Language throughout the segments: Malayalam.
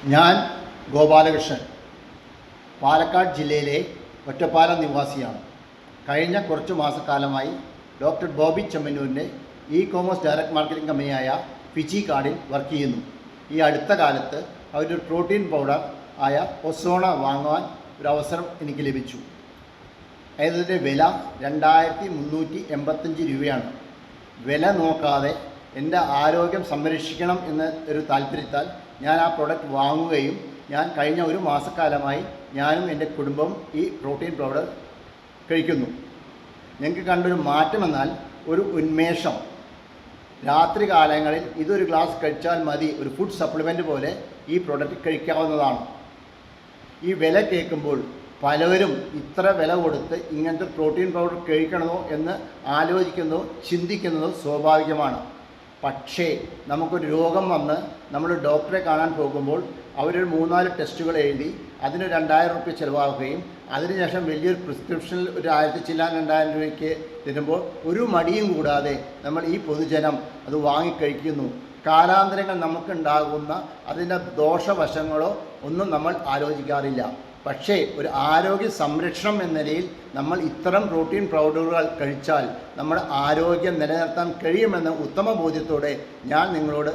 ഞാൻ ഗോപാലകൃഷ്ണൻ, പാലക്കാട് ജില്ലയിലെ ഒറ്റപ്പാലം നിവാസിയാണ്. കഴിഞ്ഞ കുറച്ച് മാസക്കാലമായി ഡോക്ടർ ബോബി ചെമ്മന്നൂരിൻ്റെ ഇ-കോമേഴ്സ് ഡയറക്റ്റ് മാർക്കറ്റിംഗ് കമ്പനിയായ ഫിജി കാർഡിൽ വർക്ക് ചെയ്യുന്നു. ഈ അടുത്ത കാലത്ത് അവരൊരു പ്രോട്ടീൻ പൗഡർ ആയ ഒസോണ വാങ്ങുവാൻ ഒരു അവസരം എനിക്ക് ലഭിച്ചു. അതിൻ്റെ വില 2385 രൂപയാണ്. വില നോക്കാതെ എൻ്റെ ആരോഗ്യം സംരക്ഷിക്കണം എന്ന ഒരു താല്പര്യത്താൽ ഞാൻ ആ പ്രോഡക്റ്റ് വാങ്ങുകയും ഞാൻ കഴിഞ്ഞ ഒരു മാസക്കാലമായി ഞാനും എൻ്റെ കുടുംബവും ഈ പ്രോട്ടീൻ പൗഡർ കഴിക്കുന്നു. ഞങ്ങൾക്ക് കണ്ടൊരു മാറ്റമെന്നാൽ ഒരു ഉന്മേഷം. രാത്രി കാലങ്ങളിൽ ഇതൊരു ഗ്ലാസ് കഴിച്ചാൽ മതി, ഒരു ഫുഡ് സപ്ലിമെൻറ്റ് പോലെ ഈ പ്രോഡക്റ്റ് കഴിക്കാവുന്നതാണ്. ഈ വില കേൾക്കുമ്പോൾ പലവരും ഇത്ര വില കൊടുത്ത് ഇങ്ങനത്തെ പ്രോട്ടീൻ പൗഡർ കഴിക്കണമോ എന്ന് ആലോചിക്കുന്നതോ ചിന്തിക്കുന്നതോ സ്വാഭാവികമാണ്. പക്ഷേ നമുക്കൊരു രോഗം വന്ന് നമ്മൾ ഡോക്ടറെ കാണാൻ പോകുമ്പോൾ അവരൊരു 3-4 ടെസ്റ്റുകൾ എഴുതി അതിന് 2000 രൂപ ചിലവാക്കുകയും അതിനുശേഷം വലിയൊരു പ്രിസ്ക്രിപ്ഷനിൽ ഒരു 1000 ചില്ലാൻ 2000 രൂപയ്ക്ക് തരുമ്പോൾ ഒരു മടിയും കൂടാതെ നമ്മൾ ഈ പൊതുജനം അത് വാങ്ങിക്കഴിക്കുന്നു. കാലാന്തരങ്ങൾ നമുക്കുണ്ടാകുന്ന അതിൻ്റെ ദോഷവശങ്ങളോ ഒന്നും നമ്മൾ ആലോചിക്കാറില്ല. പക്ഷേ ഒരു ആരോഗ്യ സംരക്ഷണം എന്ന നിലയിൽ നമ്മൾ ഇത്തരം പ്രോട്ടീൻ പൗഡറുകൾ കഴിച്ചാൽ നമ്മുടെ ആരോഗ്യം നിലനിർത്താൻ കഴിയുമെന്ന ഉത്തമ ബോധ്യത്തോടെ ഞാൻ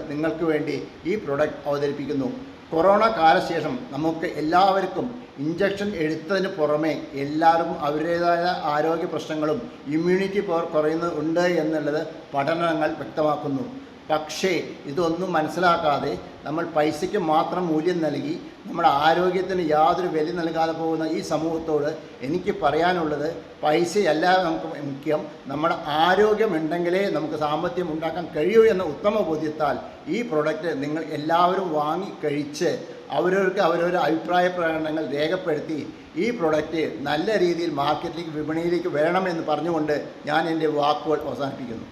നിങ്ങൾക്ക് വേണ്ടി ഈ പ്രോഡക്റ്റ് അവതരിപ്പിക്കുന്നു. കൊറോണ കാലശേഷം നമുക്ക് എല്ലാവർക്കും ഇഞ്ചക്ഷൻ എടുത്തതിന് പുറമെ എല്ലാവരും അവരുടേതായ ആരോഗ്യ പ്രശ്നങ്ങളും ഇമ്മ്യൂണിറ്റി പവർ കുറയുന്നുണ്ട് എന്നുള്ളത് പഠനങ്ങൾ വ്യക്തമാക്കുന്നു. പക്ഷേ ഇതൊന്നും മനസ്സിലാക്കാതെ നമ്മൾ പൈസയ്ക്ക് മാത്രം മൂല്യം നൽകി നമ്മുടെ ആരോഗ്യത്തിന് യാതൊരു വില നൽകാതെ പോകുന്ന ഈ സമൂഹത്തോട് എനിക്ക് പറയാനുള്ളത്, പൈസയല്ല നമുക്ക് മുഖ്യം, നമ്മുടെ ആരോഗ്യമുണ്ടെങ്കിലേ നമുക്ക് സാമ്പത്തികം ഉണ്ടാക്കാൻ കഴിയൂ എന്ന ഉത്തമ ബോധ്യത്താൽ ഈ പ്രോഡക്റ്റ് നിങ്ങൾ എല്ലാവരും വാങ്ങി കഴിച്ച് അവരവരുടെ അഭിപ്രായ പ്രകടനങ്ങൾ രേഖപ്പെടുത്തി ഈ പ്രോഡക്റ്റ് നല്ല രീതിയിൽ മാർക്കറ്റിലേക്ക് വിപണിയിലേക്ക് വരണമെന്ന് പറഞ്ഞുകൊണ്ട് ഞാൻ എൻ്റെ വാക്കുകൾ അവസാനിപ്പിക്കുന്നു.